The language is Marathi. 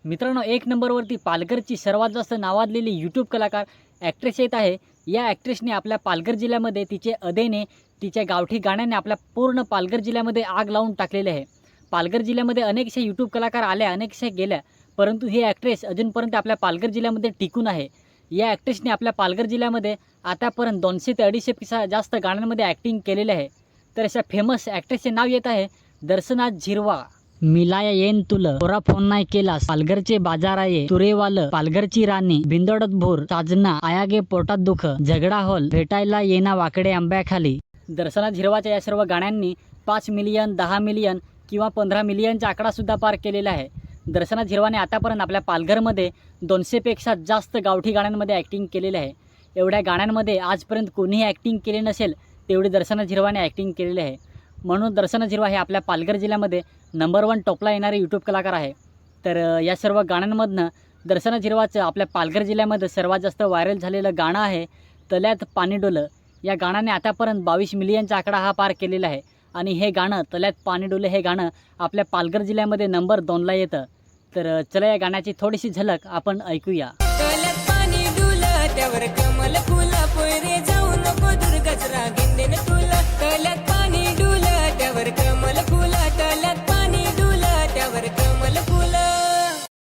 मित्रांनो, एक नंबरवरती पालघरची सर्वात जास्त नावाजलेली यूट्यूब कलाकार ॲक्ट्रेस येत आहे। या ॲक्ट्रेसने आपल्या पालघर जिल्ह्यामध्ये तिचे अदेने, तिच्या गावठी गाण्याने आपल्या पूर्ण पालघर जिल्ह्यामध्ये आग लावून टाकलेली आहे। पालघर जिल्ह्यामध्ये अनेकसे यूट्यूब कलाकार आल्या, अनेकसे गेल्या, परंतु ही ॲक्ट्रेस अजूनपर्यंत आपल्या पालघर जिल्ह्यामध्ये टिकून आहे। या ॲक्ट्रेसने आपल्या पालघर जिल्ह्यामध्ये आतापर्यंत 200 ते 250 पेक्षा जास्त गाण्यांमध्ये ॲक्टिंग केलेले आहे। तर अशा फेमस ॲक्ट्रेसचे नाव येत आहे दर्शना झिरवा। मिलाया येन तुल पोरा फोन नाही केलास, पालघरचे बाजार आहे तुरेवाल, पालघरची राणी बिंदोडत भोर, साजना आयागे पोटात दुख, झगडा हॉल, भेटायला येना वाकडे आंब्याखाली। दर्शना झिरवाच्या या सर्व गाण्यांनी 5 मिलियन, 10 मिलियन किंवा 15 मिलियनचा आकडा सुद्धा पार केलेला आहे। दर्शना झिरवाने आतापर्यंत आपल्या पालघरमध्ये 200 पेक्षा जास्त गावठी गाण्यांमध्ये ॲक्टिंग केलेले आहे। एवढ्या गाण्यांमध्ये आजपर्यंत कोणीही ॲक्टिंग केले नसेल तेवढी दर्शना झिरवाने ॲक्टिंग केलेली आहे। म्हणून दर्शना झिरवा हे आपल्या पालघर जिल्ह्यामध्ये नंबर 1 टॉपला येणारे यूट्यूब कलाकार आहे। तर या सर्व गाण्यांमधनं दर्शना झिरवाचं आपल्या पालघर जिल्ह्यामध्ये सर्वात जास्त व्हायरल झालेलं गाणं आहे तल्यात पाणी डोलं। या गाण्याने आतापर्यंत 22 मिलियनचा आकडा हा पार केलेला आहे आणि हे गाणं तल्यात पाणी डोलं हे गाणं आपल्या पालघर जिल्ह्यामध्ये नंबर 2ला येतं। तर चला या गाण्याची थोडीशी झलक आपण ऐकूया। तल्यात पाणी डुलं त्यावर कमल फुलं, पोरे जाऊ नको दुर्गच रागे